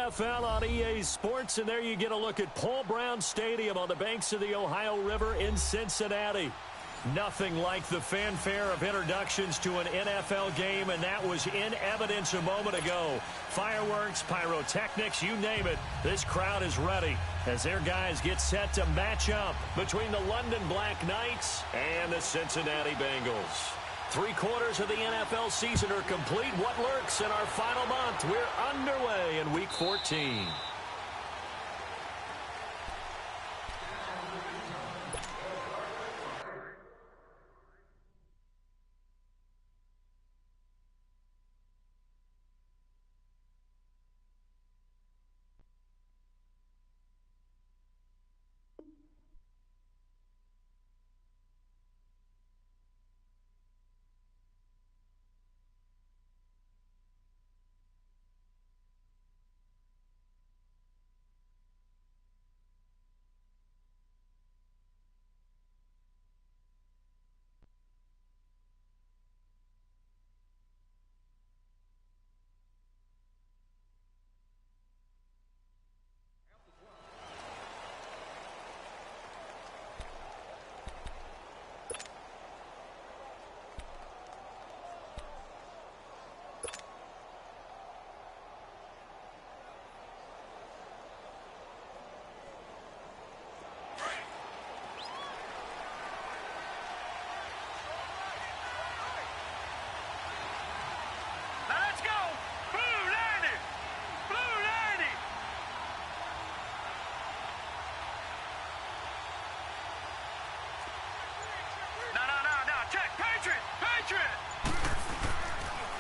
NFL on EA Sports, and there you get a look at Paul Brown Stadium on the banks of the Ohio River in Cincinnati. Nothing like the fanfare of introductions to an NFL game, and that was in evidence a moment ago. Fireworks, pyrotechnics, you name it. This crowd is ready as their guys get set to match up between the London Black Knights and the Cincinnati Bengals. 3/4 of the NFL season are complete. What lurks in our final month? We're underway in Week 14.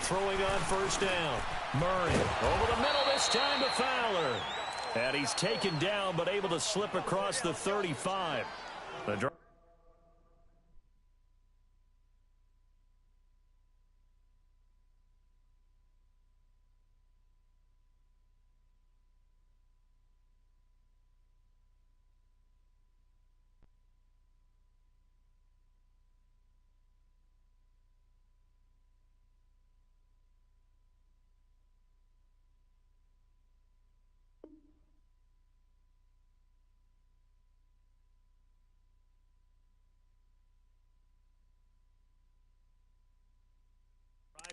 Throwing on first down. Murray over the middle this time to Fowler. And he's taken down but able to slip across the 35. The drive.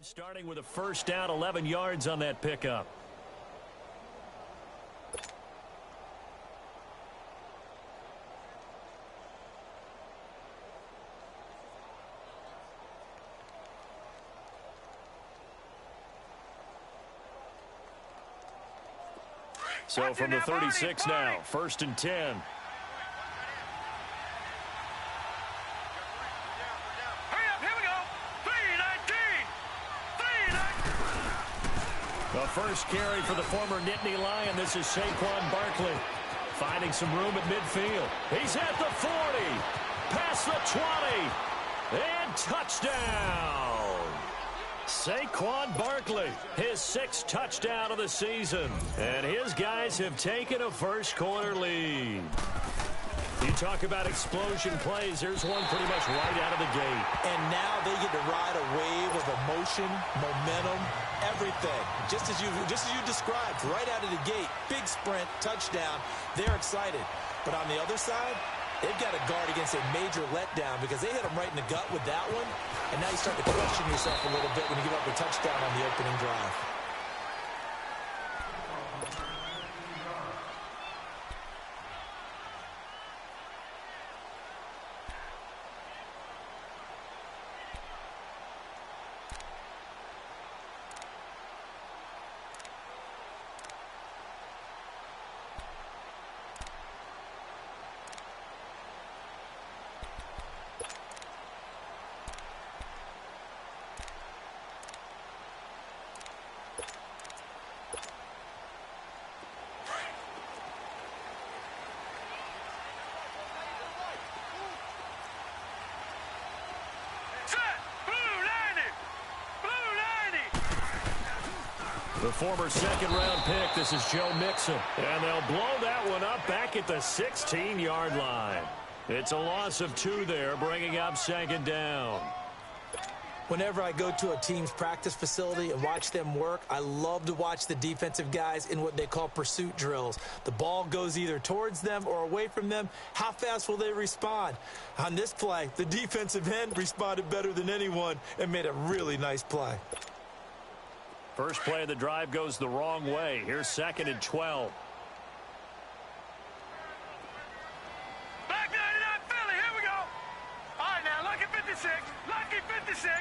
Starting with a first down, 11 yards on that pickup. So from the 36 now, 1st and 10. The first carry for the former Nittany Lion. This is Saquon Barkley finding some room at midfield. He's at the 40, past the 20, and touchdown. Saquon Barkley, his 6th touchdown of the season. And his guys have taken a first-quarter lead. You talk about explosion plays. There's one pretty much right out of the gate. And now they get to ride a wave of emotion, momentum, everything. Just as you described, right out of the gate, big sprint, touchdown. They're excited. But on the other side, they've got to guard against a major letdown because they hit them right in the gut with that one. And now you start to question yourself a little bit when you give up a touchdown on the opening drive. The former second-round pick, this is Joe Mixon. And they'll blow that one up back at the 16-yard line. It's a loss of 2 there, bringing up 2nd down. Whenever I go to a team's practice facility and watch them work, I love to watch the defensive guys in what they call pursuit drills. The ball goes either towards them or away from them. How fast will they respond? On this play, the defensive end responded better than anyone and made a really nice play. First play of the drive goes the wrong way. Here's 2nd and 12. Back 99 Philly, here we go. All right, now, lucky 56. Lucky 56.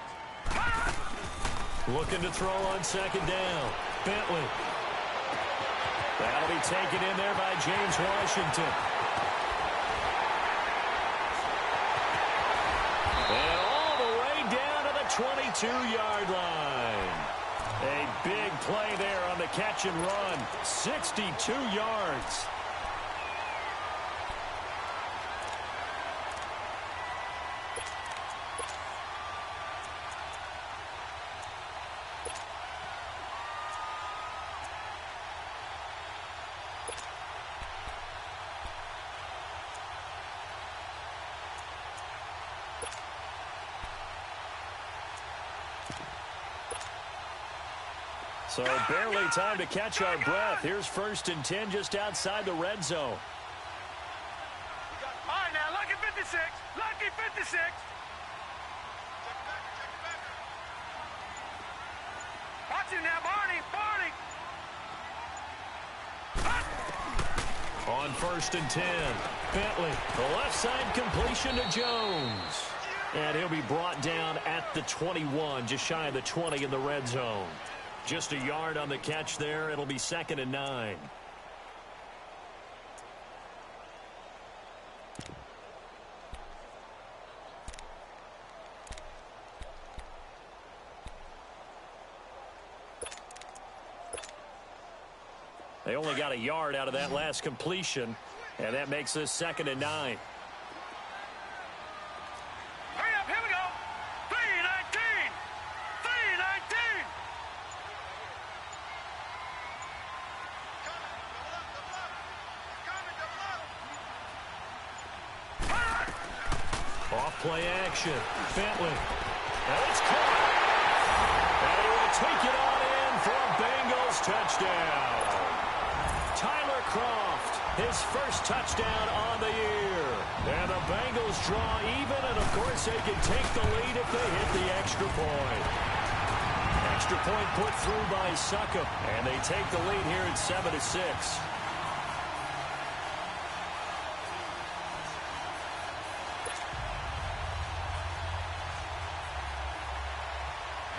Looking to throw on 2nd down. Bentley. That'll be taken in there by James Washington. And all the way down to the 22-yard line. A big play there on the catch and run. 62 yards. So barely time to catch our breath. Here's 1st and 10 just outside the red zone. All right, now, lucky 56. Lucky 56. Watch him now, Barney. Barney. On 1st and 10, Bentley, the left side completion to Jones. And he'll be brought down at the 21, just shy of the 20 in the red zone. Just a yard on the catch there. It'll be 2nd and 9. They only got a yard out of that last completion, and that makes this 2nd and 9. Hurry up, here we go. 3:19. 3:19. Off play action. Bentley. And it's caught. And he will take it on in for a Bengals touchdown. Tyler Kroft, his first touchdown on the year. And the Bengals draw even, and of course they can take the lead if they hit the extra point. Extra point put through by Succop, and they take the lead here at 7-6.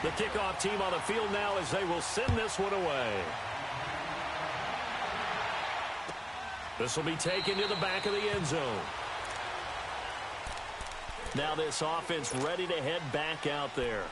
The kickoff team on the field now as they will send this one away. This will be taken to the back of the end zone. Now this offense ready to head back out there.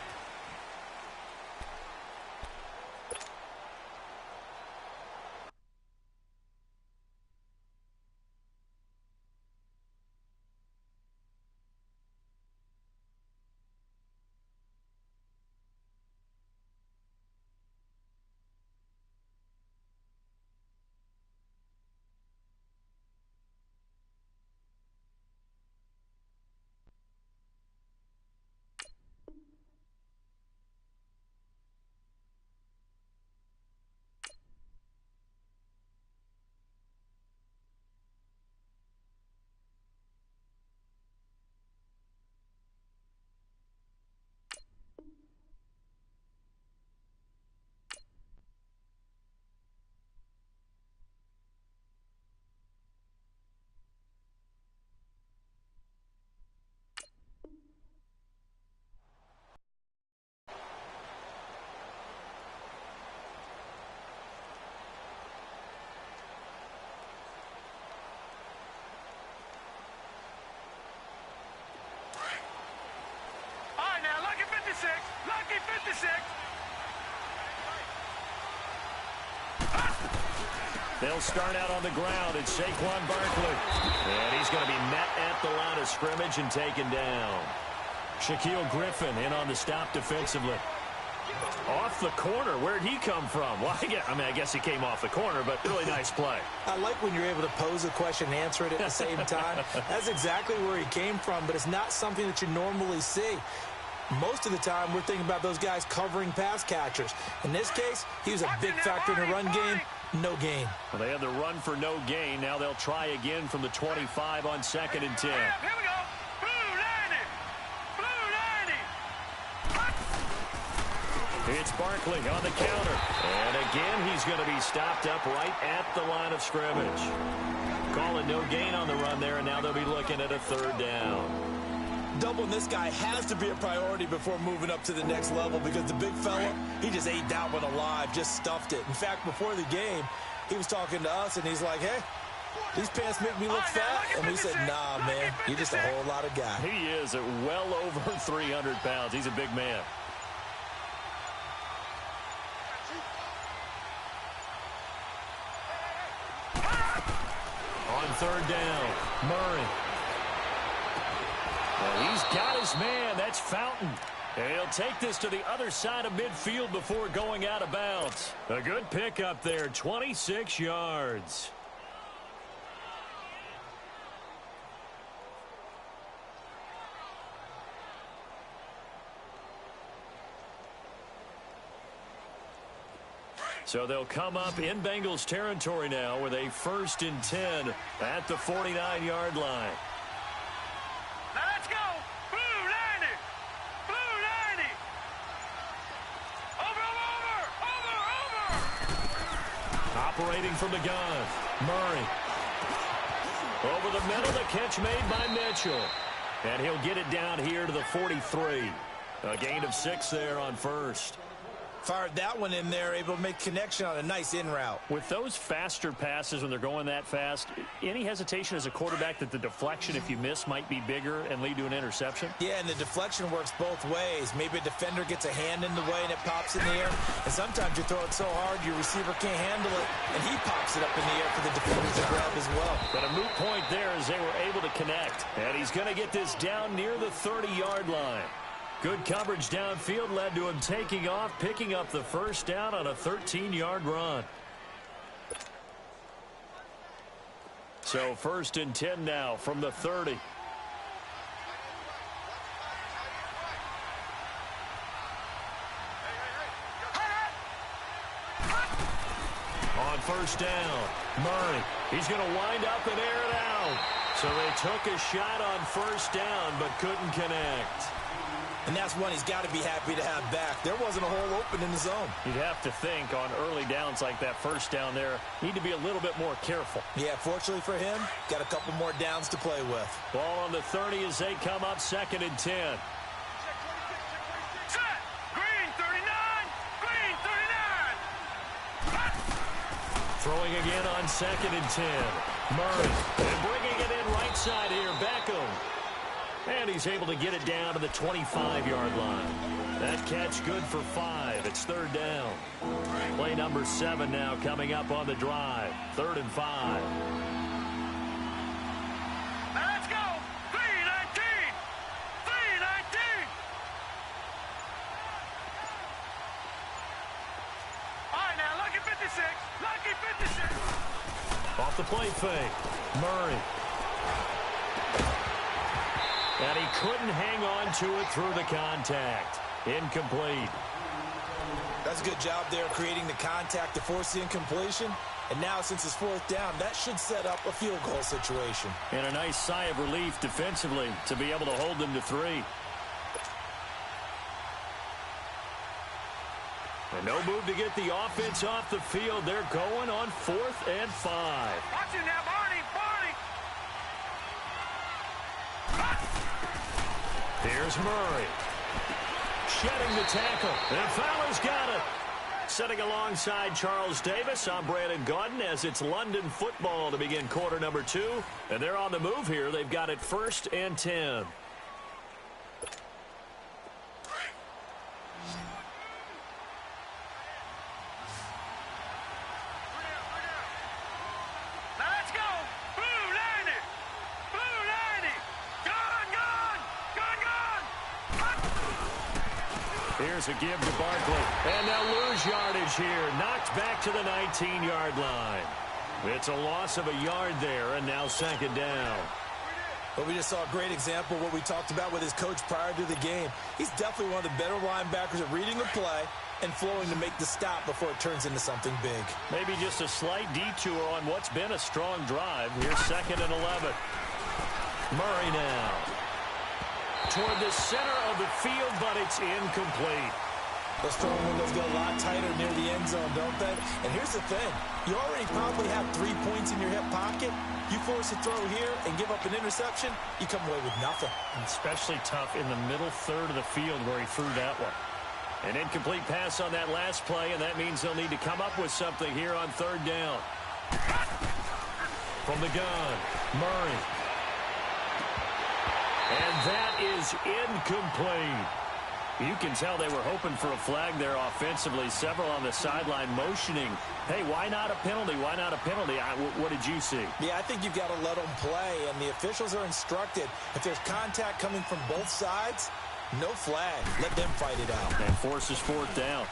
Lucky 56. They'll start out on the ground. It's Saquon Barkley. And he's going to be met at the line of scrimmage and taken down. Shaquille Griffin in on the stop defensively. Off the corner. Where'd he come from? Well, I guess he came off the corner, but really nice play. I like when you're able to pose a question and answer it at the same time. That's exactly where he came from, but it's not something that you normally see. Most of the time, we're thinking about those guys covering pass catchers. In this case, he was a big factor in the run game. No gain. Well, they had the run for no gain. Now they'll try again from the 25 on 2nd and 10. Here we go. Blue 90. Blue 90. It's Barkley on the counter. And again, he's going to be stopped up right at the line of scrimmage. Calling no gain on the run there, and now they'll be looking at a 3rd down. Doubling this guy has to be a priority before moving up to the next level because the big fella, he just ate that one alive, just stuffed it. In fact, before the game, he was talking to us, and he's like, hey, these pants make me look fat. And we said, nah, man, you're just a whole lot of guy. He is at well over 300 pounds. He's a big man. On 3rd down, Murray. Well, he's got his man. That's Fountain. And he'll take this to the other side of midfield before going out of bounds. A good pickup there, 26 yards. So they'll come up in Bengals territory now with a 1st and 10 at the 49-yard line. Now let's go. Blue 90. Blue 90. Over. Operating from the gun, Murray. Over the middle, the catch made by Mitchell. And he'll get it down here to the 43. A gain of 6 there on 1st. Fired that one in there, able to make connection on a nice in route. With those faster passes when they're going that fast, any hesitation as a quarterback that the deflection, if you miss, might be bigger and lead to an interception? Yeah, and the deflection works both ways. Maybe a defender gets a hand in the way and it pops in the air. And sometimes you throw it so hard your receiver can't handle it, and he pops it up in the air for the defenders to grab as well. But a moot point there as they were able to connect. And he's going to get this down near the 30-yard line. Good coverage downfield led to him taking off, picking up the 1st down on a 13-yard run. So 1st and 10 now from the 30. On 1st down, Murray. He's going to wind up and air it out. So they took a shot on 1st down but couldn't connect. And that's one he's got to be happy to have back. There wasn't a hole open in the zone. You'd have to think on early downs like that 1st down there, need to be a little bit more careful. Yeah, fortunately for him, got a couple more downs to play with. Ball on the 30 as they come up 2nd and 10. Set. Green 39. Green 39. Throwing again on 2nd and 10. Murray. And bringing it in right side here, Beckham. And he's able to get it down to the 25-yard line. That catch good for 5. It's 3rd down. Play number 7 now coming up on the drive. 3rd and 5. Now let's go. 319. 319. All right, now, lucky 56. Lucky 56. Off the play fake. Murray. And he couldn't hang on to it through the contact. Incomplete. That's a good job there creating the contact to force the incompletion. And now, since it's 4th down, that should set up a field goal situation. And a nice sigh of relief defensively to be able to hold them to 3. And no move to get the offense off the field. They're going on 4th and 5. Watch it now, Barney. Barney. Here's Murray. Shedding the tackle. And Fowler's got it. Sitting alongside Charles Davis, I'm Brandon Gaudin as it's London football to begin quarter number 2. And they're on the move here. They've got it 1st and 10. Here's a give to Barkley. And they'll lose yardage here. Knocked back to the 19-yard line. It's a loss of a yard there, and now 2nd down. Well, we just saw a great example of what we talked about with his coach prior to the game. He's definitely one of the better linebackers at reading the play and flowing to make the stop before it turns into something big. Maybe just a slight detour on what's been a strong drive. Here's 2nd and 11. Murray now. Toward the center of the field, but it's incomplete. Those throwing windows get a lot tighter near the end zone, don't they? And here's the thing. You already probably have 3 points in your hip pocket. You force a throw here and give up an interception, you come away with nothing. Especially tough in the middle third of the field where he threw that one. An incomplete pass on that last play, and that means they'll need to come up with something here on 3rd down. From the gun, Murray. And that is incomplete. You can tell they were hoping for a flag there offensively. Several on the sideline motioning. Hey, why not a penalty? Why not a penalty? What did you see? Yeah, I think you've got to let them play, and the officials are instructed. If there's contact coming from both sides, no flag. Let them fight it out. And forces 4th down.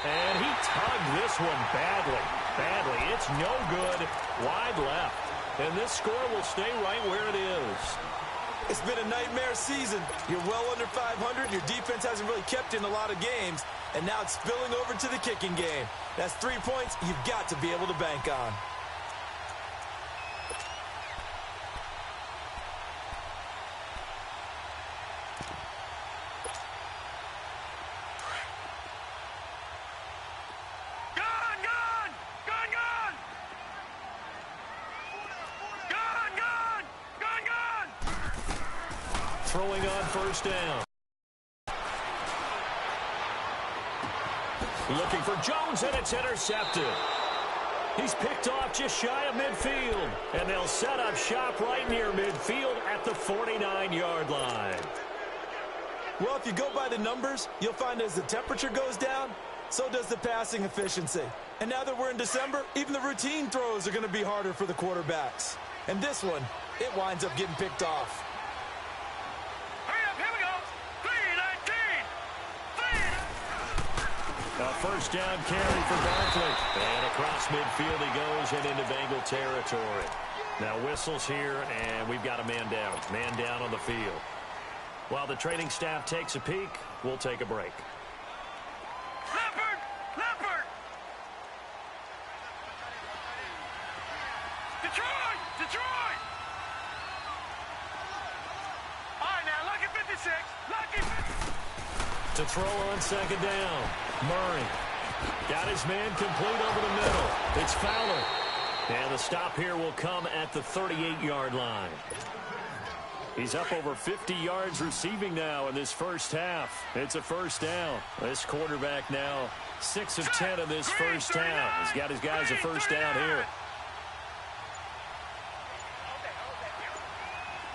And he tugged this one badly. Badly. It's no good. Wide left. And this score will stay right where it is. It's been a nightmare season. You're well under 500. Your defense hasn't really kept in a lot of games. And now it's spilling over to the kicking game. That's 3 points you've got to be able to bank on. Throwing on 1st down. Looking for Jones, and it's intercepted. He's picked off just shy of midfield. And they'll set up shop right near midfield at the 49-yard line. Well, if you go by the numbers, you'll find as the temperature goes down, so does the passing efficiency. And now that we're in December, even the routine throws are going to be harder for the quarterbacks. And this one, it winds up getting picked off. A 1st down carry for Barkley. And across midfield he goes and into Bengal territory. Now whistles here, and we've got a man down. Man down on the field. While the training staff takes a peek, we'll take a break. Leopard! Leopard! Detroit! Detroit! All right, now, lucky 56. Lucky 56. To throw on 2nd down. Murray got his man complete over the middle. It's Fowler. And the stop here will come at the 38-yard line. He's up over 50 yards receiving now in this first half. It's a 1st down. This quarterback now 6 of 10 in this first half. He's got his guys a 1st down here.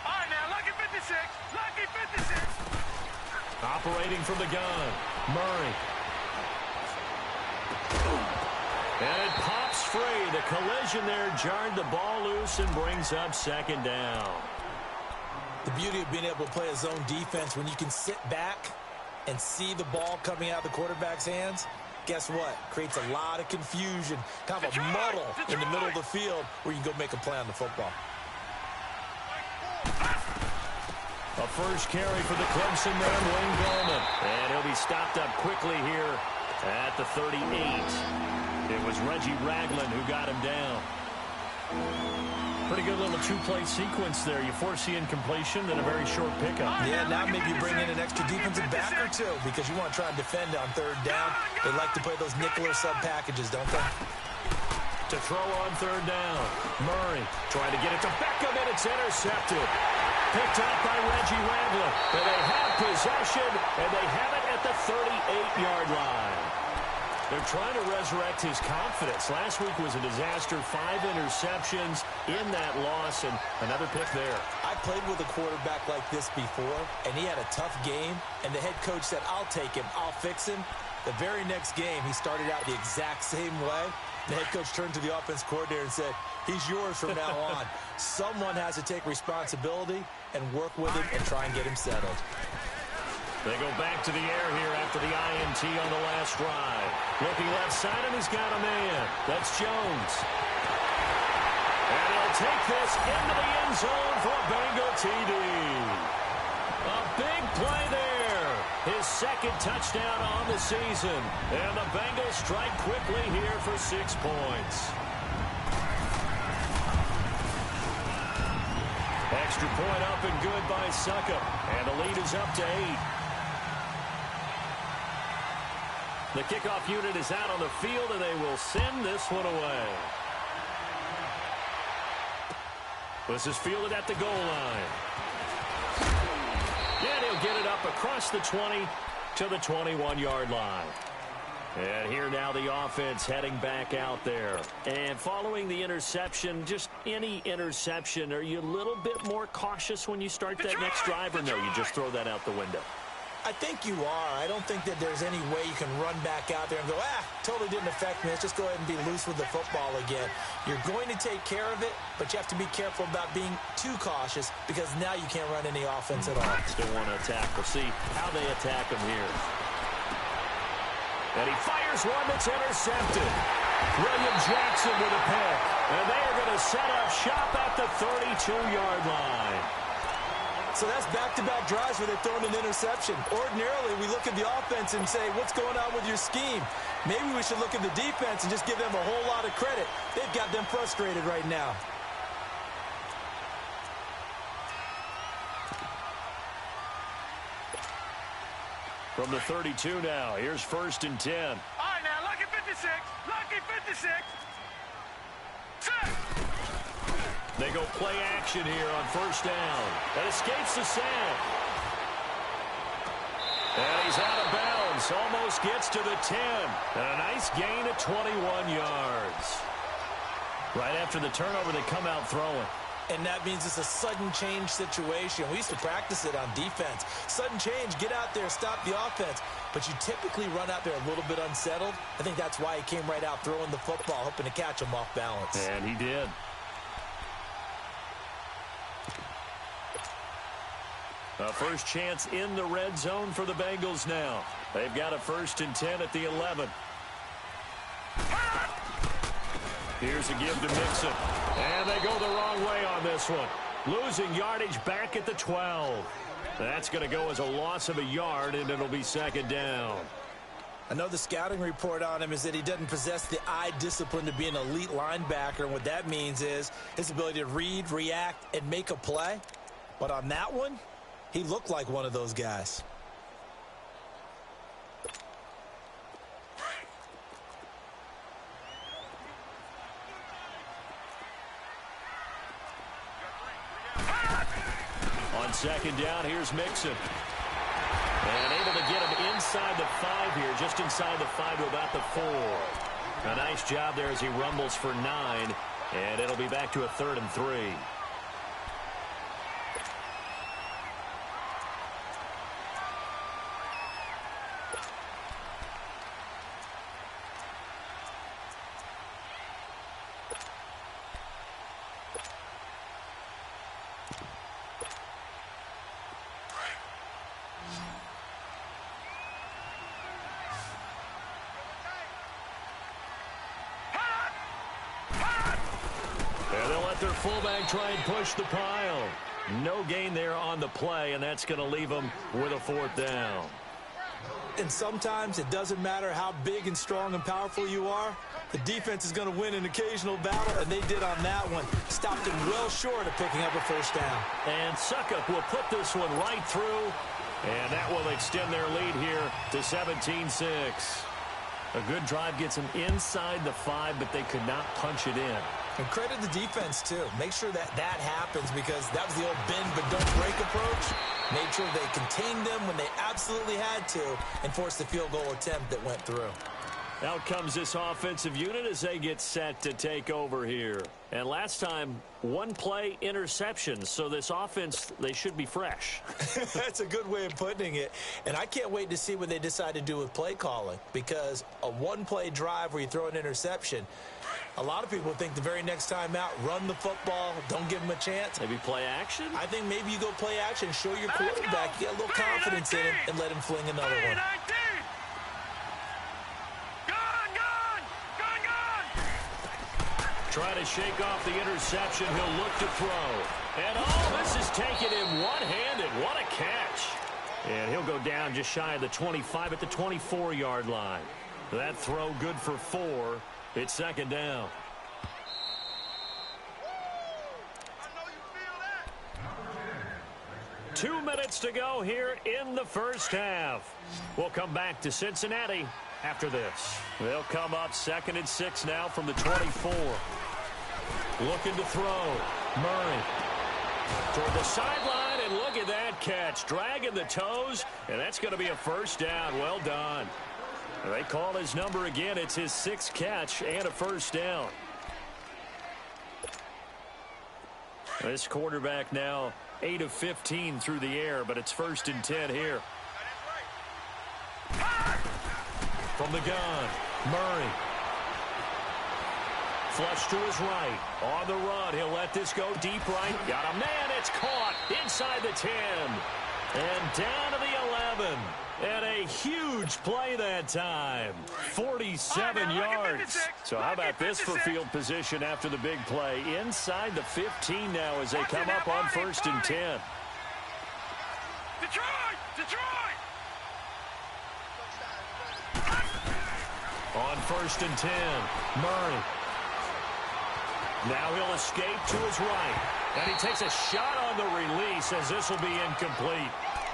All right, now, lucky 56. Lucky 56. Operating from the gun, Murray. And it pops free. The collision there jarred the ball loose and brings up 2nd down. The beauty of being able to play a zone defense when you can sit back and see the ball coming out of the quarterback's hands, guess what? Creates a lot of confusion, kind of a muddle in the middle of the field where you can go make a play on the football. A 1st carry for the Clemson man, Wayne Gallman. And he'll be stopped up quickly here at the 38. It was Reggie Ragland who got him down. Pretty good little 2-play sequence there. You force the incompletion, then a very short pickup. Yeah, now maybe you bring in an extra defensive back or two because you want to try and defend on 3rd down. They like to play those nickel or sub packages, don't they? To throw on 3rd down. Murray trying to get it to Beckham, and it's intercepted. Picked up by Reggie Ragland. But they have possession, and they have it at the 38-yard line. They're trying to resurrect his confidence. Last week was a disaster. 5 interceptions in that loss, and another pick there. I played with a quarterback like this before, and he had a tough game, and the head coach said, I'll take him, I'll fix him. The very next game, he started out the exact same way. The head coach turned to the offense coordinator and said, he's yours from now on. Someone has to take responsibility and work with him and try and get him settled. They go back to the air here after the INT on the last drive. Looking left side, and he's got a man. That's Jones. And he'll take this into the end zone for a Bengal TD. A big play there. His second touchdown on the season. And the Bengals strike quickly here for 6 points. Extra point up and good by Suckup. And the lead is up to 8. The kickoff unit is out on the field, and they will send this one away. This is fielded at the goal line. And he'll get it up across the 20 to the 21-yard line. And here now the offense heading back out there. And following the interception, just any interception, are you a little bit more cautious when you start that next drive, or no, you just throw that out the window? I think you are. I don't think that there's any way you can run back out there and go, totally didn't affect me. Let's just go ahead and be loose with the football again. You're going to take care of it, but you have to be careful about being too cautious because now you can't run any offense at all. Still want to attack. We'll see how they attack him here. And he fires one that's intercepted. William Jackson with a pick. And they are going to set up shop at the 32-yard line. So that's back-to-back drives where they're throwing an interception. Ordinarily, we look at the offense and say, what's going on with your scheme? Maybe we should look at the defense and just give them a whole lot of credit. They've got them frustrated right now. From the 32 now, here's 1st and 10. All right, now, lucky 56. Lucky 56. Set. They go play action here on 1st down. That escapes the sack. And he's out of bounds. Almost gets to the 10. And a nice gain of 21 yards. Right after the turnover, they come out throwing. And that means it's a sudden change situation. We used to practice it on defense. Sudden change, get out there, stop the offense. But you typically run out there a little bit unsettled. I think that's why he came right out throwing the football, hoping to catch him off balance. And he did. A first chance in the red zone for the Bengals now. They've got a 1st and 10 at the 11. Here's a give to Mixon. And they go the wrong way on this one. Losing yardage back at the 12. That's going to go as a loss of a yard, and it'll be 2nd down. I know the scouting report on him is that he doesn't possess the eye discipline to be an elite linebacker. And what that means is his ability to read, react, and make a play. But on that one, he looked like one of those guys. On 2nd down, here's Mixon. And able to get him inside the 5 here, just inside the 5 to about the 4. A nice job there as he rumbles for 9. And it'll be back to a 3rd and 3. Their fullback try and push the pile. No gain there on the play, and that's going to leave them with a 4th down. And sometimes it doesn't matter how big and strong and powerful you are. The defense is going to win an occasional battle, and they did on that one. Stopped him well short of picking up a 1st down. And Suckup will put this one right through, and that will extend their lead here to 17-6. A good drive gets them inside the 5, but they could not punch it in. And credit the defense, too. Make sure that that happens because that was the old bend but don't break approach. Made sure they contained them when they absolutely had to and forced the field goal attempt that went through. Out comes this offensive unit as they get set to take over here. And last time, 1-play interceptions. So this offense, they should be fresh. That's a good way of putting it. And I can't wait to see what they decide to do with play calling. Because a 1-play drive where you throw an interception, a lot of people think the very next time out, run the football, don't give them a chance. Maybe play action? I think maybe you go play action, show your quarterback, you get a little confidence in him, and let him fling another one. Try to shake off the interception. He'll look to throw. And, oh, this is taking him one-handed. What a catch. And he'll go down just shy of the 25 at the 24-yard line. That throw good for 4. It's second down. I know you feel that. 2 minutes to go here in the first half. We'll come back to Cincinnati after this. They'll come up 2nd and 6 now from the 24. Looking to throw. Murray toward the sideline, and look at that catch. Dragging the toes, and that's going to be a first down. Well done. They call his number again. It's his 6th catch and a first down. This quarterback now 8 of 15 through the air, but it's 1st and 10 here. From the gun, Murray. Flush to his right. On the run, he'll let this go deep right. Got a man, it's caught inside the 10. And down to the 11. And a huge play that time. 47 yards. So how about this for field position after the big play? Inside the 15 now as they come up on 1st and 10. Detroit! Detroit! On 1st and 10, Murray. Now he'll escape to his right. And he takes a shot on the release as this will be incomplete.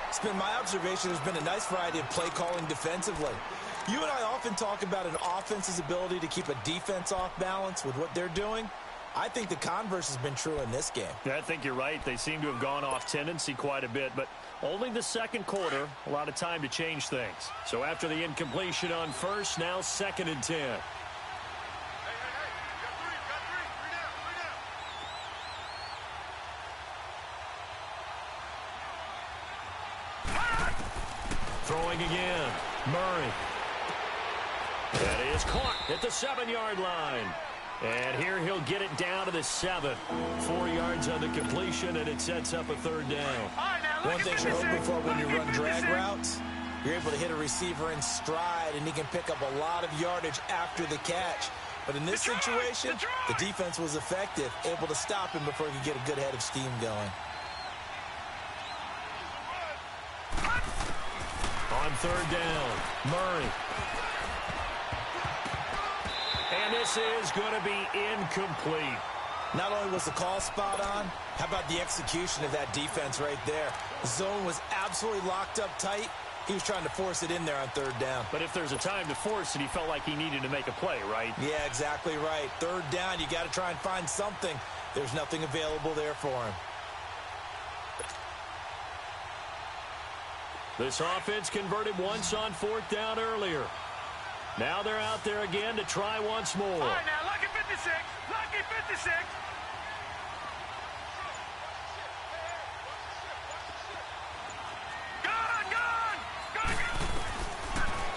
It's been my observation there's been a nice variety of play calling defensively. You and I often talk about an offense's ability to keep a defense off balance with what they're doing. I think the converse has been true in this game. Yeah, I think you're right. They seem to have gone off tendency quite a bit, but only the second quarter, a lot of time to change things. So after the incompletion on 1st, now 2nd and 10. Throwing again, Murray. That is caught at the 7-yard line. And here he'll get it down to the 7. 4 yards on the completion, and it sets up a 3rd down. One thing you're hoping for when you run drag routes, you're able to hit a receiver in stride, and he can pick up a lot of yardage after the catch. But in this situation, the defense was effective, able to stop him before he could get a good head of steam going. On 3rd down, Murray. And this is going to be incomplete. Not only was the call spot on, how about the execution of that defense right there? The zone was absolutely locked up tight. He was trying to force it in there on 3rd down. But if there's a time to force it, he felt like he needed to make a play, right? Yeah, exactly right. 3rd down, you got to try and find something. There's nothing available there for him. This offense converted once on 4th down earlier. Now they're out there again to try once more. All right, now, lucky 56. Lucky 56.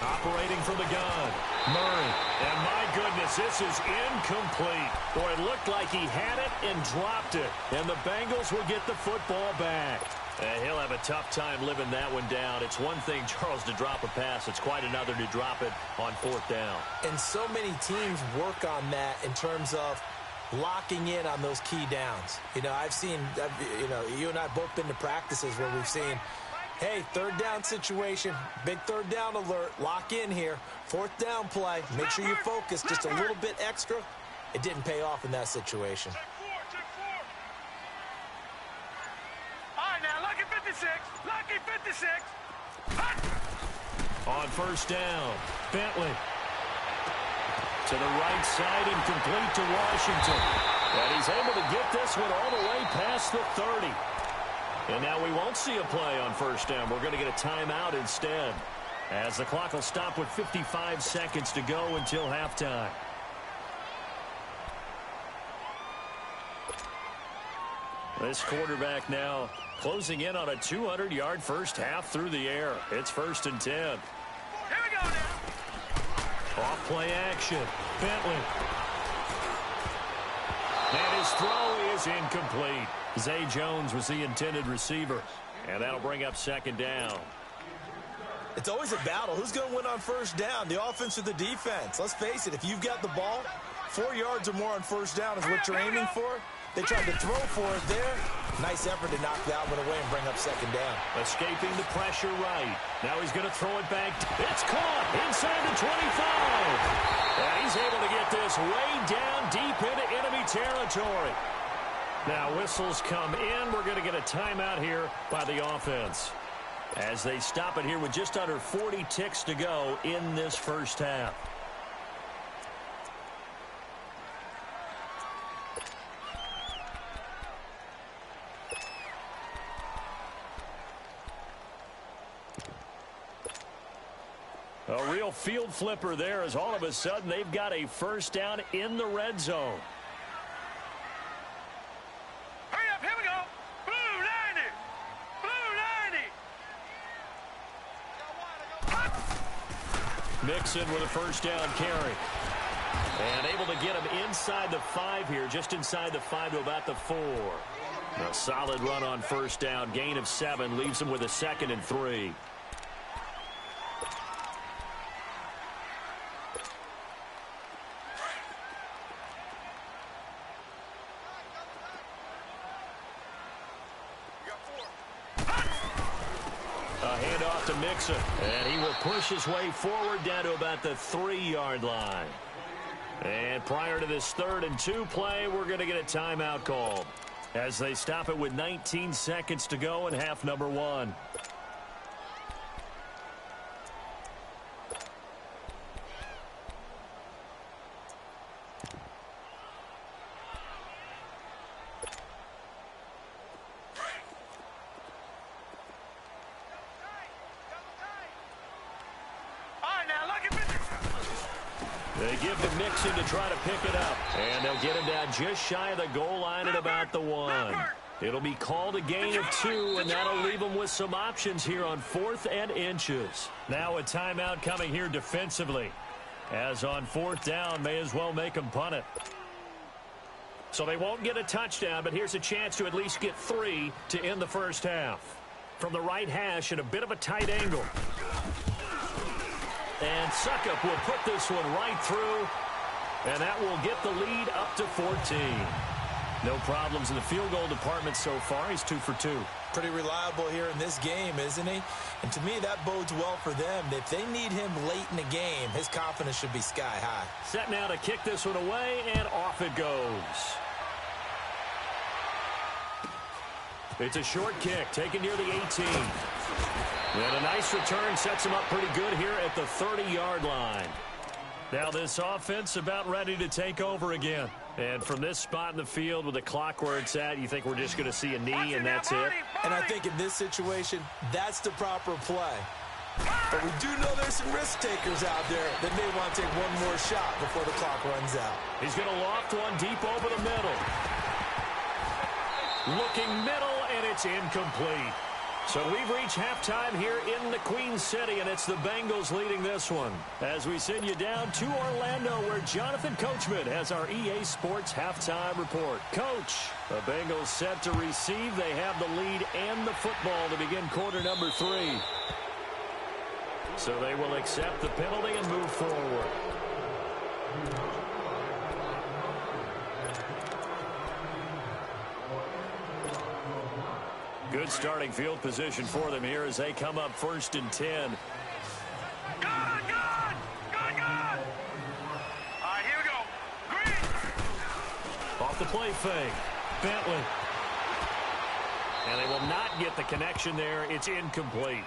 Operating from the gun, Murray. And my goodness, this is incomplete. Boy, it looked like he had it and dropped it. And the Bengals will get the football back. He'll have a tough time living that one down. It's one thing, Charles, to drop a pass. It's quite another to drop it on 4th down. And so many teams work on that in terms of locking in on those key downs. You know, I've seen, you and I both been to practices where we've seen, hey, 3rd down situation, big 3rd down alert, lock in here. 4th down play, make sure you focus just a little bit extra. It didn't pay off in that situation. Lucky 56. On 1st down, Bentley. To the right side and complete to Washington. And he's able to get this one all the way past the 30. And now we won't see a play on 1st down. We're going to get a timeout instead, as the clock will stop with 55 seconds to go until halftime. This quarterback now closing in on a 200-yard first half through the air. It's 1st and 10. Here we go now. Off play action. Bentley. And his throw is incomplete. Zay Jones was the intended receiver. And that'll bring up 2nd down. It's always a battle. Who's going to win on 1st down, the offense or the defense? Let's face it, if you've got the ball, 4 yards or more on first down is what you're aiming for. They tried to throw for it there. Nice effort to knock that one away and bring up second down. Escaping the pressure right. Now he's going to throw it back. It's caught inside the 25. And he's able to get this way down deep into enemy territory. Now whistles come in. We're going to get a timeout here by the offense, as they stop it here with just under 40 ticks to go in this first half. A real field flipper there, as all of a sudden they've got a first down in the red zone. Hurry up, here we go. Blue 90. Blue 90. Mixon with a first down carry. And able to get him inside the 5 here, just inside the 5 to about the 4. A solid run on first down, gain of 7, leaves him with a 2nd and 3. To Mixon, and he will push his way forward down to about the 3-yard line. And prior to this 3rd and 2 play, we're going to get a timeout called as they stop it with 19 seconds to go in half number 1. They give to Mixon to try to pick it up. And they'll get him down just shy of the goal line at about the 1. It'll be called a gain of 2, and that'll leave them with some options here on 4th and inches. Now a timeout coming here defensively, as on 4th down, may as well make them punt it. So they won't get a touchdown, but here's a chance to at least get 3 to end the first half. From the right hash at a bit of a tight angle. And Suckup will put this one right through, and that will get the lead up to 14. No problems in the field goal department so far. He's 2 for 2. Pretty reliable here in this game, isn't he? And to me, that bodes well for them. If they need him late in the game, his confidence should be sky high. Set now to kick this one away, and off it goes. It's a short kick, taken near the 18. And a nice return sets him up pretty good here at the 30-yard line. Now this offense about ready to take over again. And from this spot in the field with the clock where it's at, you think we're just going to see a knee and that's it? And I think in this situation, that's the proper play. But we do know there's some risk takers out there that may want to take one more shot before the clock runs out. He's going to loft one deep over the middle. Looking middle, and it's incomplete. So we've reached halftime here in the Queen City, and it's the Bengals leading this one. As we send you down to Orlando, where Jonathan Coachman has our EA Sports halftime report. Coach, the Bengals set to receive. They have the lead and the football to begin quarter number 3. So they will accept the penalty and move forward. Good starting field position for them here as they come up 1st and 10. Good! All right, here we go. Green! Off the play fake. Bentley. And they will not get the connection there. It's incomplete.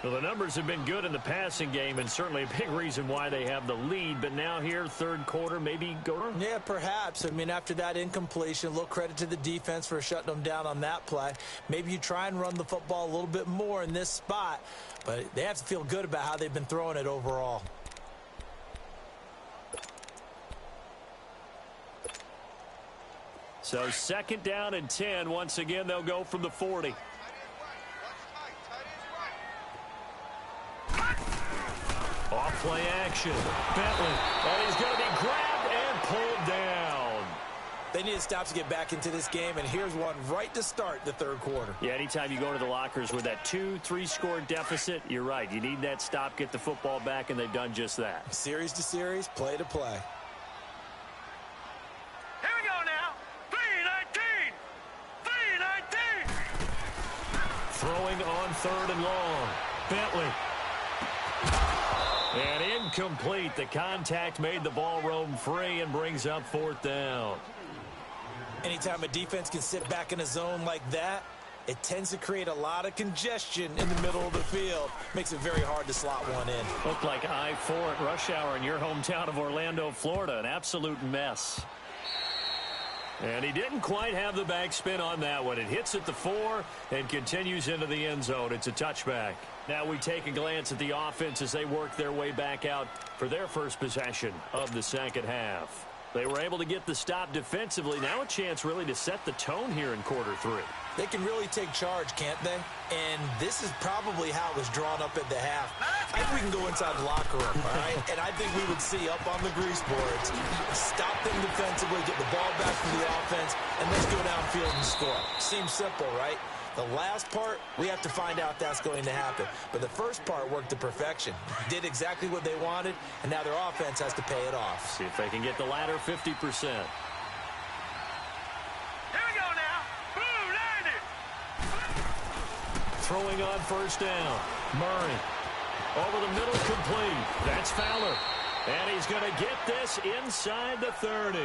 Well, the numbers have been good in the passing game, and certainly a big reason why they have the lead. But now here, 3rd quarter, maybe go. Yeah, perhaps. I mean, after that incompletion, a little credit to the defense for shutting them down on that play. Maybe you try and run the football a little bit more in this spot, but they have to feel good about how they've been throwing it overall. So 2nd down and 10. Once again, they'll go from the 40. Off play action. Bentley. And he's going to be grabbed and pulled down. They need to stop to get back into this game, and here's one right to start the 3rd quarter. Yeah, anytime you go to the lockers with that 2-3 score deficit, you're right. You need that stop, get the football back, and they've done just that. Series to series, play to play. Throwing on 3rd and long. Bentley. And incomplete. The contact made the ball roam free and brings up 4th down. Anytime a defense can sit back in a zone like that, it tends to create a lot of congestion in the middle of the field. Makes it very hard to slot one in. Looked like I-4 at rush hour in your hometown of Orlando, Florida. An absolute mess. And he didn't quite have the backspin on that one. It hits at the 4 and continues into the end zone. It's a touchback. Now we take a glance at the offense as they work their way back out for their first possession of the second half. They were able to get the stop defensively. Now a chance really to set the tone here in quarter 3. They can really take charge, can't they? And this is probably how it was drawn up at the half. I think we can go inside the locker room, all right? And I think we would see up on the grease boards, stop them defensively, get the ball back to the offense, and let's go downfield and score. Seems simple, right? The last part, we have to find out that's going to happen. But the first part worked to perfection. Did exactly what they wanted, and now their offense has to pay it off. See if they can get the latter 50%. Here we go now. Boom, landed. Throwing on 1st down. Murray. Over the middle, complete. That's Fowler. And he's going to get this inside the 30.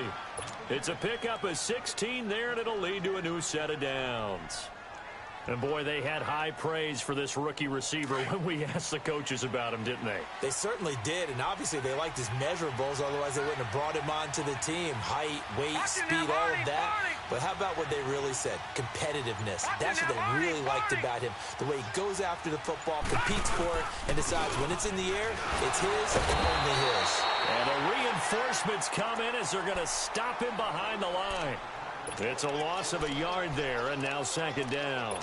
It's a pickup of 16 there, and it'll lead to a new set of downs. And, boy, they had high praise for this rookie receiver when we asked the coaches about him, didn't they? They certainly did, and obviously they liked his measurables. Otherwise, they wouldn't have brought him onto the team. Height, weight, speed, all of that. But how about what they really said? Competitiveness. That's what they really liked about him. The way he goes after the football, competes for it, and decides when it's in the air, it's his and only his. And the reinforcements come in as they're going to stop him behind the line. It's a loss of a yard there, and now 2nd down.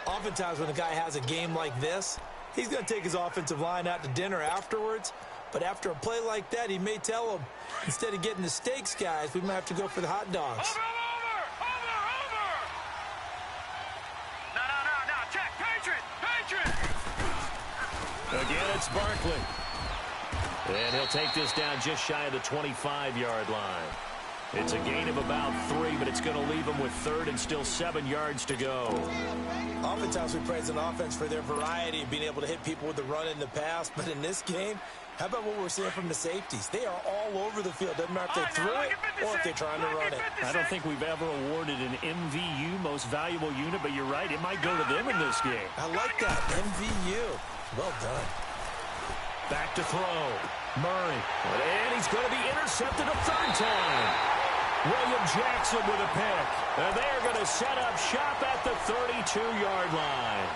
Oftentimes when a guy has a game like this, he's going to take his offensive line out to dinner afterwards. But after a play like that, he may tell them, instead of getting the steaks, guys, we might have to go for the hot dogs. Over. No. Check. Patriot. Again, it's Barkley. And he'll take this down just shy of the 25-yard line. It's a gain of about 3, but it's going to leave them with 3rd and still 7 yards to go. Oftentimes we praise an offense for their variety of being able to hit people with the run in the pass. But in this game, how about what we're seeing from the safeties? They are all over the field. Doesn't matter if they threw it or if they're trying to run it. I don't think we've ever awarded an MVU, most valuable unit, but you're right. It might go to them in this game. I like that. MVU. Well done. Back to throw. Murray. And he's going to be intercepted a 3rd time. William Jackson with a pick. And they're going to set up shop at the 32-yard line.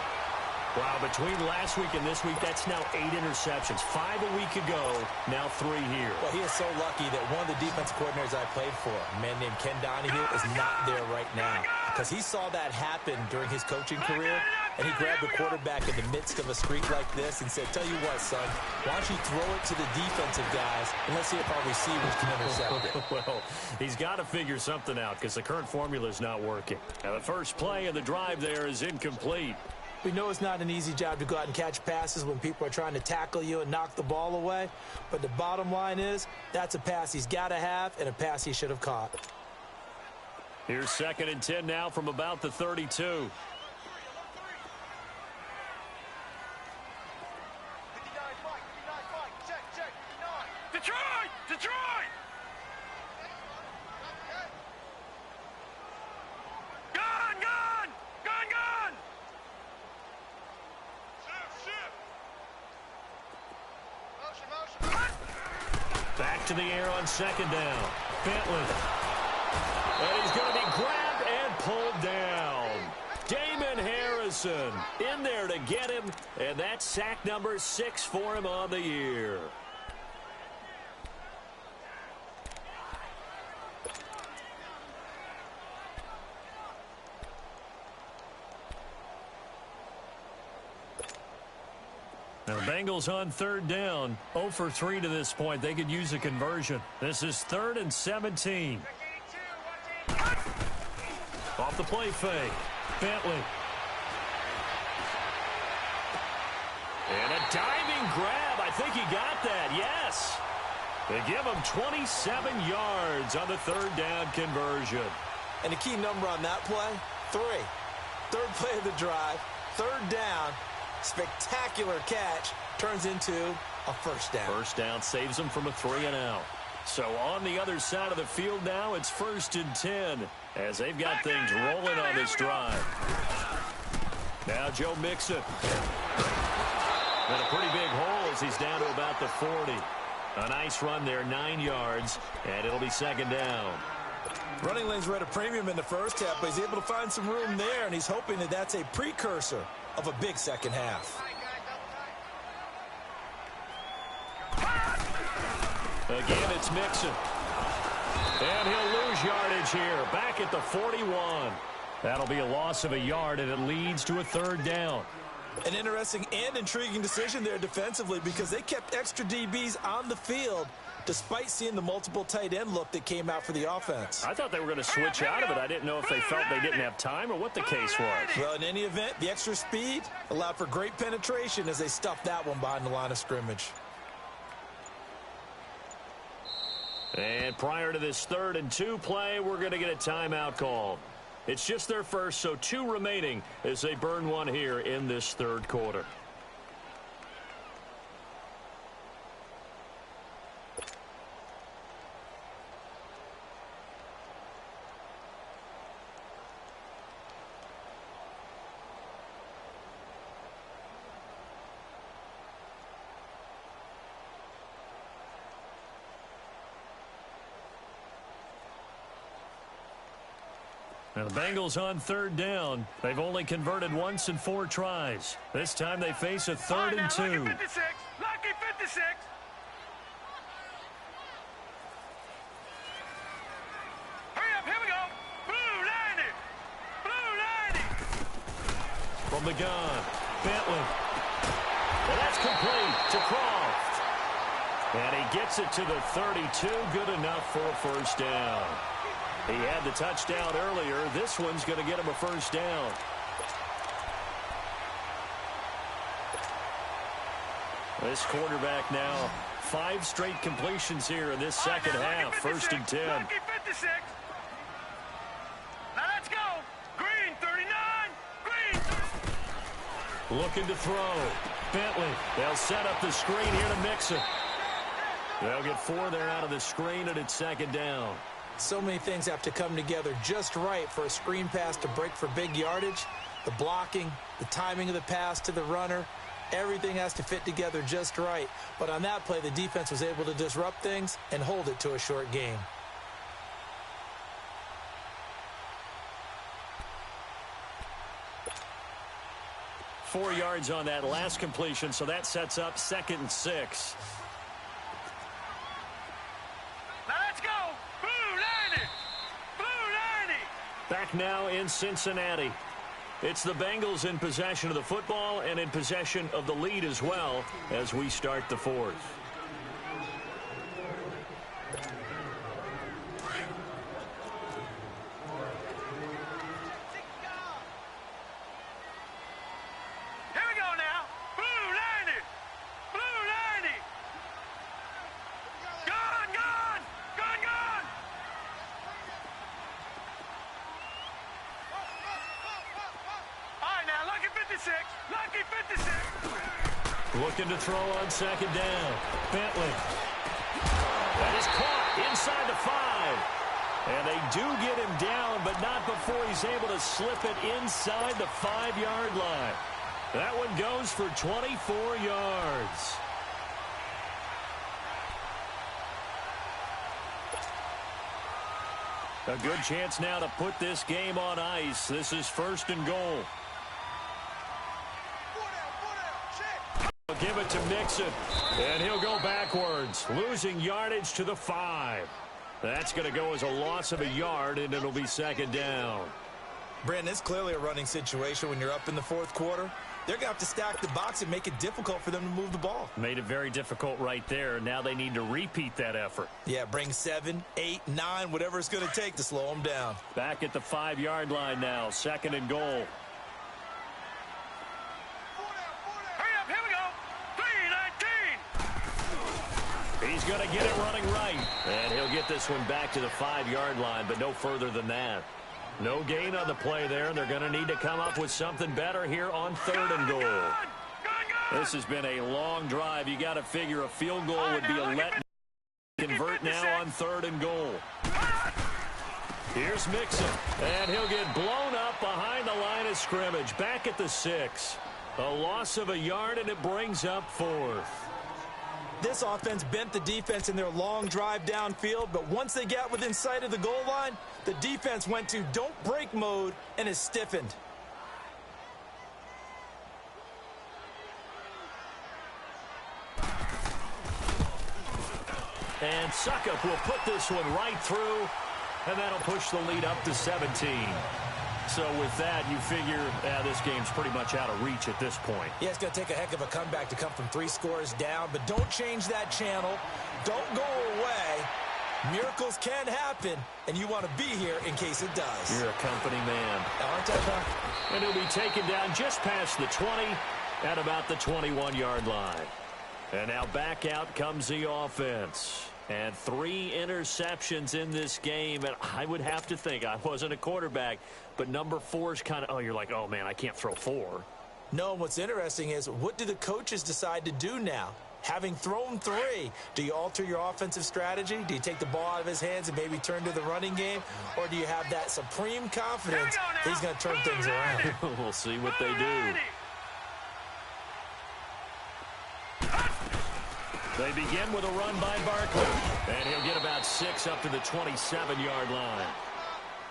Wow, between last week and this week, that's now 8 interceptions. 5 a week ago, now 3 here. Well, he is so lucky that one of the defensive coordinators I played for, a man named Ken Donahue, is not there right now. Because he saw that happen during his coaching career, and he grabbed the quarterback in the midst of a streak like this and said, tell you what, son, why don't you throw it to the defensive guys, and let's see if our receivers can intercept it. Well, he's got to figure something out because the current formula is not working. Now, the first play of the drive there is incomplete. We know it's not an easy job to go out and catch passes when people are trying to tackle you and knock the ball away. But the bottom line is, that's a pass he's got to have and a pass he should have caught. Here's 2nd and 10 now from about the 32. Detroit! Gun! Shift! Motion! Back to the air on 2nd down. Bentley. And he's going to be grabbed and pulled down. Damon Harrison in there to get him, and that's sack number 6 for him on the year. Now, the Bengals on 3rd down, 0 for 3 to this point. They could use a conversion. This is 3rd and 17. Off the play fake. Bentley. And a diving grab. I think he got that. Yes. They give him 27 yards on the 3rd down conversion. And the key number on that play, 3. 3rd play of the drive. Third down, spectacular catch, turns into a first down. First down saves them from a 3-and-out. So on the other side of the field now, it's 1st and 10 as they've got things rolling on this drive. Now Joe Mixon. And a pretty big hole as he's down to about the 40. A nice run there, 9 yards, and it'll be 2nd down. Running lanes were at a premium in the first half, but he's able to find some room there, and he's hoping that that's a precursor of a big second half. Again, it's Mixon. And he'll lose yardage here, back at the 41. That'll be a loss of a yard, and it leads to a 3rd down. An interesting and intriguing decision there defensively because they kept extra DBs on the field despite seeing the multiple tight end look that came out for the offense. I thought they were going to switch out of it. I didn't know if they felt they didn't have time or what the case was. Well, in any event, the extra speed allowed for great penetration as they stuffed that one behind the line of scrimmage. And prior to this 3rd and 2 play, we're going to get a timeout called. It's just their first, so 2 remaining as they burn one here in this 3rd quarter. Now the Bengals on 3rd down. They've only converted once in 4 tries. This time they face a 3rd and 2. Lucky 56. Lucky 56. Hurry up. Here we go. Blue 90. Blue 90. From the gun, Bentley. Well, that's complete to Croft. And he gets it to the 32. Good enough for a 1st down. He had the touchdown earlier. This one's going to get him a 1st down. This quarterback now, 5 straight completions here in this second half. 1st and 10. Lucky 56. Now let's go. Green 39. Green. Looking to throw. Bentley. They'll set up the screen here to Mixon. They'll get 4 there out of the screen, and it's 2nd down. So many things have to come together just right for a screen pass to break for big yardage. The blocking, the timing of the pass to the runner, everything has to fit together just right. But on that play, the defense was able to disrupt things and hold it to a short gain. Four yards on that last completion, so that sets up 2nd and 6. Back now in Cincinnati. It's the Bengals in possession of the football and in possession of the lead as well as we start the 4th. Here we go now. Blue 90. Blue 90. Gone, gone. Gone, gone. Lucky 56. Lucky 56. Looking to throw on 2nd down. Bentley. That is caught inside the 5. And they do get him down, but not before he's able to slip it inside the 5-yard line. That one goes for 24 yards. A good chance now to put this game on ice. This is 1st and goal. Give it to Mixon, and he'll go backwards, losing yardage to the 5. That's going to go as a loss of a yard, and it'll be 2nd down. Brandon, it's clearly a running situation when you're up in the 4th quarter. They're going to have to stack the box and make it difficult for them to move the ball. Made it very difficult right there. Now they need to repeat that effort. Yeah, bring 7, 8, 9, whatever it's going to take to slow them down. Back at the 5-yard line now, 2nd and goal. He's going to get it running right. And he'll get this one back to the 5-yard line, but no further than that. No gain on the play there, and they're going to need to come up with something better here on 3rd and goal. This has been a long drive. You got to figure a field goal would be a let. Convert now on 3rd and goal. Here's Mixon, and he'll get blown up behind the line of scrimmage. Back at the 6. A loss of a yard, and it brings up 4th. This offense bent the defense in their long drive downfield, but once they got within sight of the goal line, the defense went to don't break mode and is stiffened. And Suckup will put this one right through, and that'll push the lead up to 17. So with that, you figure this game's pretty much out of reach at this point. Yeah, it's going to take a heck of a comeback to come from 3 scores down, but don't change that channel. Don't go away. Miracles can happen, and you want to be here in case it does. You're a company man. Aren't I, Doc? And he'll be taken down just past the 20 at about the 21-yard line. And now back out comes the offense. And 3 interceptions in this game. And I would have to think, I wasn't a quarterback, but number 4 is kind of, you're like, oh, man, I can't throw 4. No, what's interesting is what do the coaches decide to do now? Having thrown 3, do you alter your offensive strategy? Do you take the ball out of his hands and maybe turn to the running game? Or do you have that supreme confidence that he's going to turn things around? We'll see what they do. They begin with a run by Barkley. And he'll get about 6 up to the 27-yard line.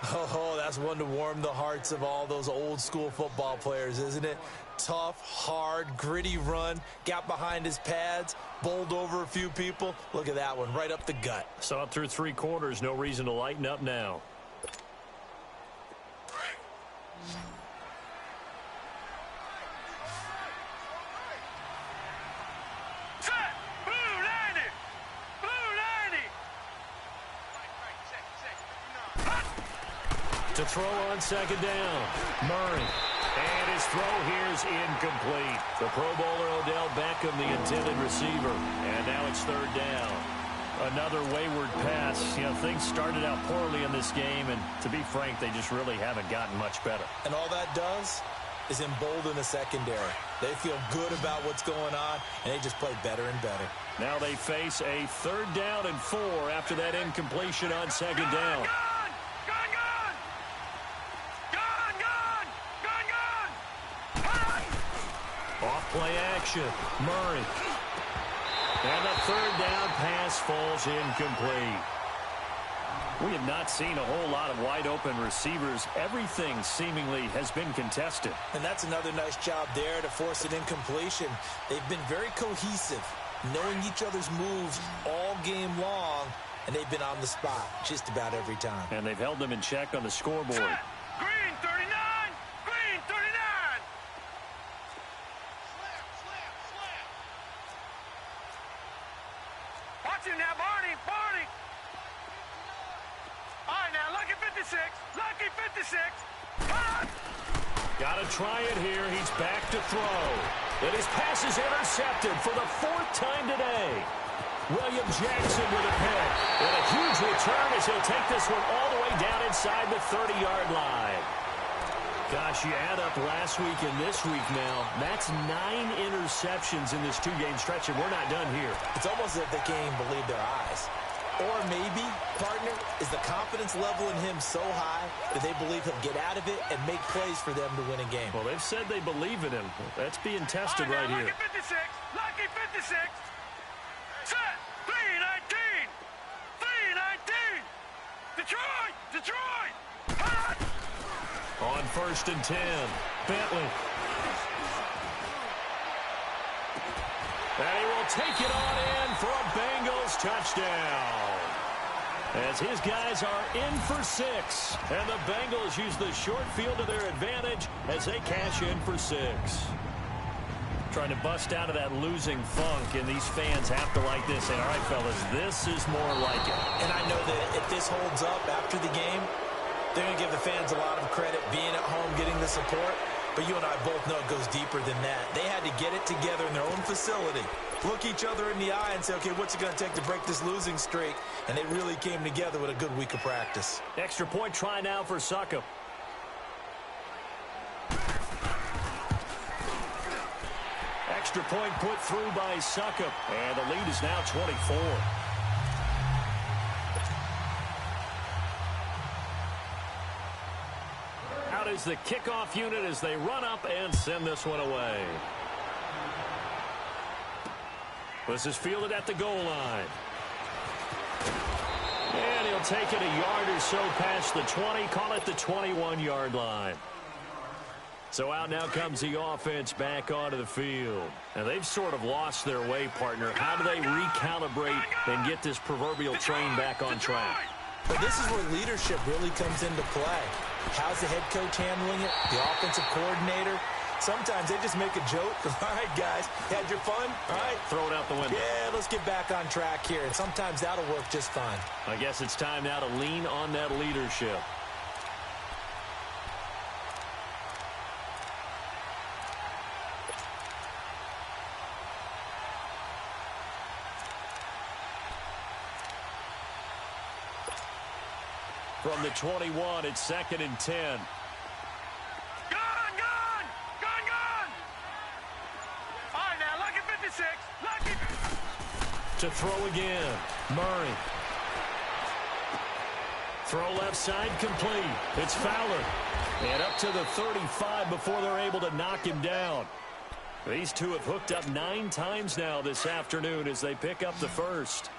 Oh, that's one to warm the hearts of all those old-school football players, isn't it? Tough, hard, gritty run. Got behind his pads, bowled over a few people. Look at that one, right up the gut. Saw it through 3 quarters. No reason to lighten up now. To throw on 2nd down. Murray. And his throw here's incomplete. The Pro Bowler Odell Beckham, the intended receiver. And now it's 3rd down. Another wayward pass. You know, things started out poorly in this game, and to be frank, they just really haven't gotten much better. And all that does is embolden the secondary. They feel good about what's going on, and they just play better and better. Now they face a 3rd down and 4 after that incompletion on 2nd down. Off-play action. Murray. And the 3rd down pass falls incomplete. We have not seen a whole lot of wide-open receivers. Everything seemingly has been contested. And that's another nice job there to force an incompletion. They've been very cohesive, knowing each other's moves all game long, and they've been on the spot just about every time. And they've held them in check on the scoreboard. Green 39! Green 39! Watch him now, Barney! Barney! All right, now, lucky 56! Lucky 56! Got to try it here. He's back to throw. And his pass is intercepted for the 4th time today. William Jackson with a pick. And a huge return as he'll take this one all the way down inside the 30-yard line. Gosh, you add up last week and this week now. That's 9 interceptions in this 2-game stretch, and we're not done here. It's almost as if they can't even believe their eyes. Or maybe, partner, is the confidence level in him so high that they believe he'll get out of it and make plays for them to win a game. Well, they've said they believe in him. That's being tested right here. Lucky 56! Lucky 56! Set! 3-19! 3-19! Detroit! Detroit! On 1st and 10, Bentley. And he will take it on in for a Bengals touchdown. As his guys are in for 6. And the Bengals use the short field to their advantage as they cash in for 6. Trying to bust out of that losing funk, and these fans have to like this. And all right, fellas, this is more like it. And I know that if this holds up after the game, they're going to give the fans a lot of credit being at home, getting the support. But you and I both know it goes deeper than that. They had to get it together in their own facility, look each other in the eye and say, okay, what's it going to take to break this losing streak? And they really came together with a good week of practice. Extra point try now for Suckup. extra point put through by Suckup. And the lead is now 24. Out is the kickoff unit as they run up and send this one away. This is fielded at the goal line. And he'll take it a yard or so past the 20, call it the 21-yard line. So out now comes the offense back onto the field. And they've sort of lost their way, partner. How do they recalibrate and get this proverbial train back on track? But this is where leadership really comes into play. How's the head coach handling it? The offensive coordinator? Sometimes they just make a joke. All right, guys, had your fun? All right. Throw it out the window. Yeah, let's get back on track here. And sometimes that'll work just fine. I guess it's time now to lean on that leadership. From the 21, it's 2nd and 10. To throw again. Murray. Throw left side complete. It's Fowler. And up to the 35 before they're able to knock him down. These two have hooked up 9 times now this afternoon as they pick up the first.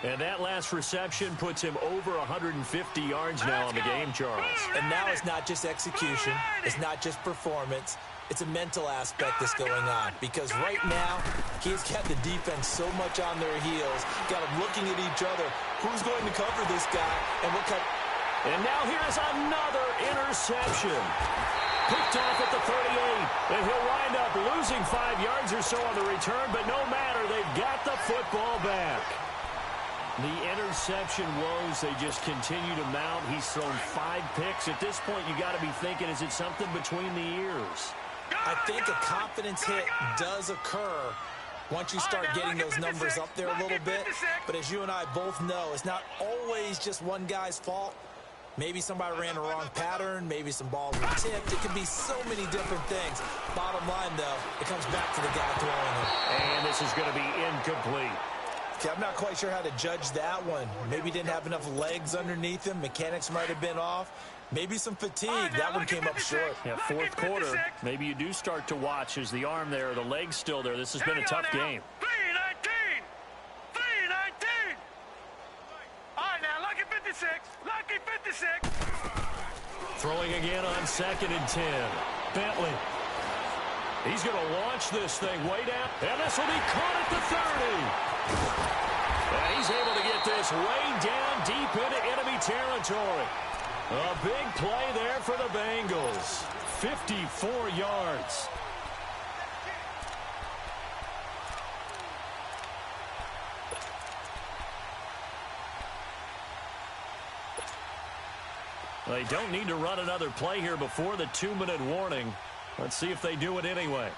And that last reception puts him over 150 yards now on the game, Charles. And now it's not just execution. It's not just performance. It's a mental aspect that's going on because right now he's got the defense so much on their heels, got them looking at each other. Who's going to cover this guy and what kind? And now here's another interception. Picked off at the 38, and he'll wind up losing 5 yards or so on the return, but no matter, they've got the football back. The interception woes, they just continue to mount. He's thrown 5 picks. At this point, you got to be thinking, is it something between the ears? I think a confidence hit does occur once you start getting those numbers up there a little bit. But as you and I both know, it's not always just one guy's fault. Maybe somebody ran a wrong pattern. Maybe some balls were tipped. It can be so many different things. Bottom line, though, it comes back to the guy throwing it. And this is going to be incomplete. Okay, I'm not quite sure how to judge that one. Maybe he didn't have enough legs underneath him. Mechanics might have been off. Maybe some fatigue. That one came up short. Yeah, 4th quarter. Maybe you do start to watch as the arm there, the leg's still there. This has been a tough game. 3-19. 3-19. All right, now, lucky 56. Lucky 56. Throwing again on 2nd and 10. Bentley. He's going to launch this thing way down. And this will be caught at the 30. And he's able to get this way down deep into enemy territory. A big play there for the Bengals. 54 yards. They don't need to run another play here before the 2-minute warning. Let's see if they do it anyway.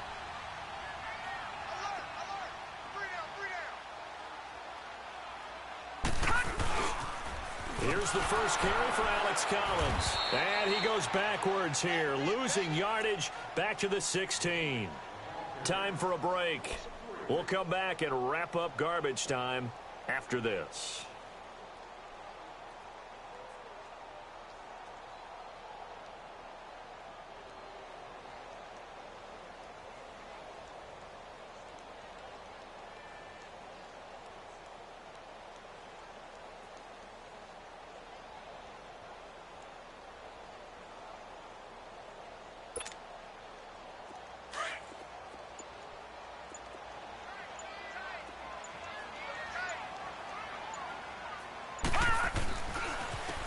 Here's the first carry for Alex Collins. And he goes backwards here, losing yardage back to the 16. Time for a break. We'll come back and wrap up garbage time after this.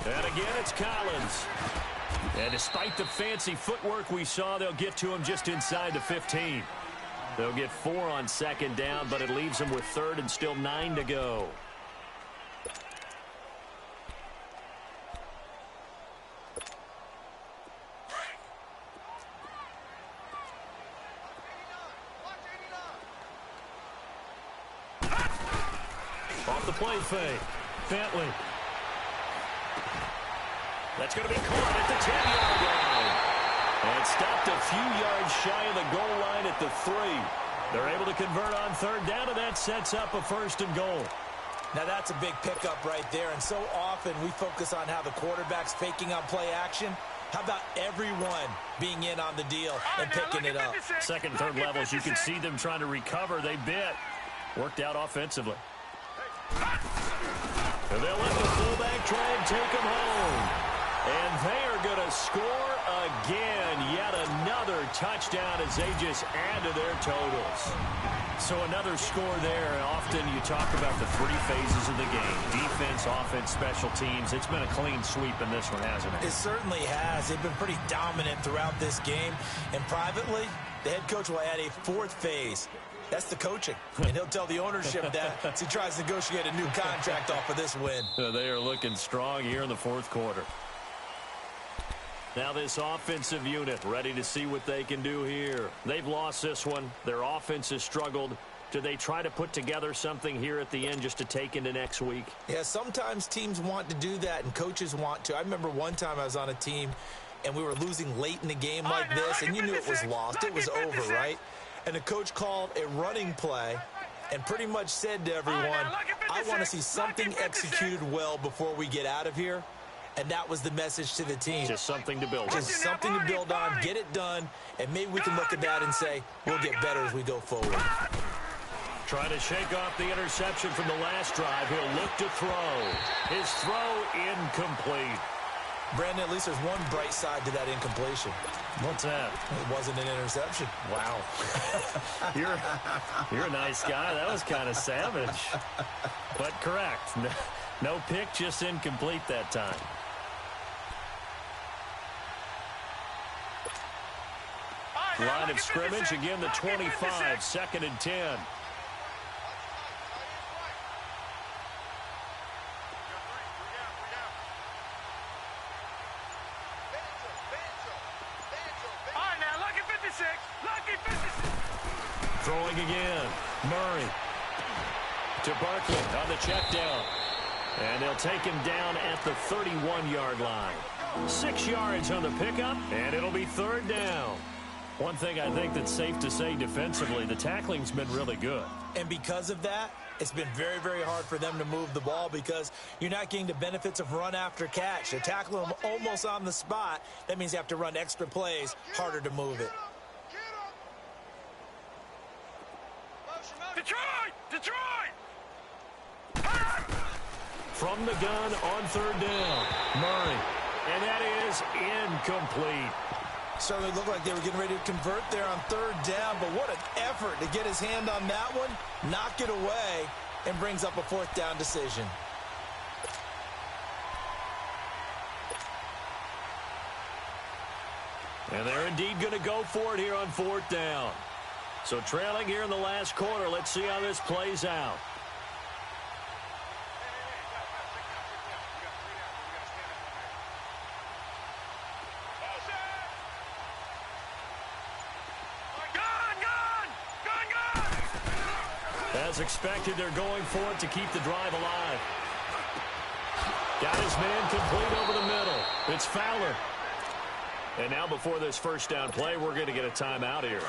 And again, it's Collins. And despite the fancy footwork we saw, they'll get to him just inside the 15. They'll get 4 on 2nd down, but it leaves them with 3rd and still 9 to go. Off the play fake. Bentley. That's going to be caught at the 10-yard line. And stopped a few yards shy of the goal line at the 3. They're able to convert on third down, and that sets up a 1st and goal. Now, that's a big pickup right there, and so often we focus on how the quarterback's faking on play action. How about everyone being in on the deal and picking it up? Second and third levels, you can see them trying to recover. They bit. Worked out offensively. And they'll let the fullback try and take them home. And they are going to score again. Yet another touchdown as they just add to their totals. So another score there. Often you talk about the 3 phases of the game. Defense, offense, special teams. It's been a clean sweep in this one, hasn't it? It certainly has. They've been pretty dominant throughout this game. And privately, the head coach will add a 4th phase. That's the coaching. And he'll tell the ownership that as he tries to negotiate a new contract off of this win. They are looking strong here in the 4th quarter. Now this offensive unit ready to see what they can do here. They've lost this one. Their offense has struggled. Do they try to put together something here at the end just to take into next week? Yeah, sometimes teams want to do that and coaches want to. I remember one time I was on a team and we were losing late in the game like this, and you knew it was lost. It was over, right? And the coach called a running play and pretty much said to everyone, I want to see something executed well before we get out of here. And that was the message to the team. Just something to build on. Just something to build on, get it done, and maybe we can look at that and say, we'll get better as we go forward. Trying to shake off the interception from the last drive. He'll look to throw. His throw incomplete. Brandon, at least there's one bright side to that incompletion. What's that? It wasn't an interception. Wow. You're a nice guy. That was kind of savage. But correct. No pick, just incomplete that time. Line of scrimmage, again the 25, 2nd and 10. Throwing again. Murray to Barkley on the check down. And they'll take him down at the 31-yard line. 6 yards on the pickup, and it'll be 3rd down. One thing I think that's safe to say defensively, the tackling's been really good. And because of that, it's been very, very hard for them to move the ball because you're not getting the benefits of run after catch. They're tackling them almost on the spot. That means you have to run extra plays, harder to move it. Detroit! Detroit! From the gun on 3rd down, Murray. And that is incomplete. Certainly looked like they were getting ready to convert there on 3rd down, but what an effort to get his hand on that one, knock it away, and brings up a 4th down decision. And they're indeed going to go for it here on 4th down. So trailing here in the last quarter, let's see how this plays out. As expected, they're going for it to keep the drive alive. Got his man complete over the middle. It's Fowler. And now before this 1st down play, we're going to get a timeout here,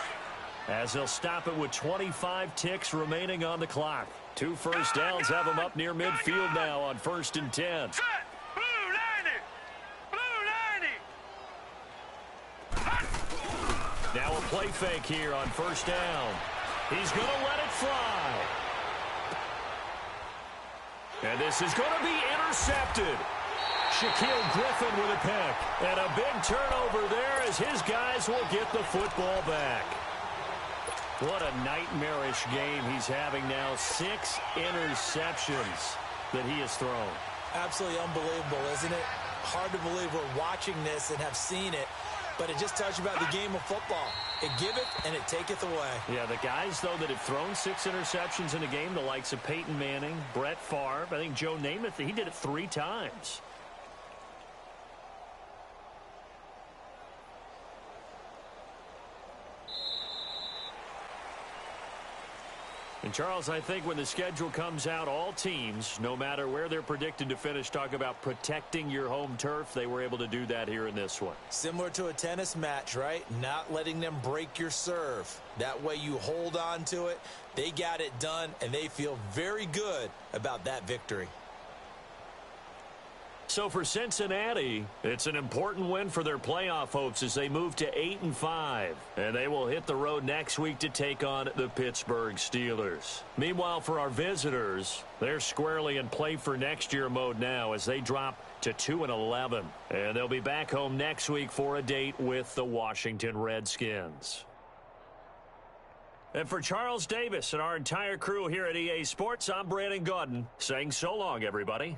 as they'll stop it with 25 ticks remaining on the clock. 2 first downs have them up near midfield now on 1st and 10. Set! Blue 90! Blue 90! Now a play fake here on 1st down. He's going to let it fly. And this is going to be intercepted. Shaquille Griffin with a pick. And a big turnover there as his guys will get the football back. What a nightmarish game he's having now. 6 interceptions that he has thrown. Absolutely unbelievable, isn't it? Hard to believe we're watching this and have seen it. But it just tells you about the game of football. It giveth and it taketh away. Yeah, the guys, though, that have thrown 6 interceptions in a game, the likes of Peyton Manning, Brett Favre, I think Joe Namath, he did it 3 times. And, Charles, I think when the schedule comes out, all teams, no matter where they're predicted to finish, talk about protecting your home turf. They were able to do that here in this one. Similar to a tennis match, right? Not letting them break your serve. That way you hold on to it. They got it done, and they feel very good about that victory. So for Cincinnati, it's an important win for their playoff hopes as they move to 8-5. And they will hit the road next week to take on the Pittsburgh Steelers. Meanwhile, for our visitors, they're squarely in play for next year mode now as they drop to 2-11. And they'll be back home next week for a date with the Washington Redskins. And for Charles Davis and our entire crew here at EA Sports, I'm Brandon Gaudin saying so long, everybody.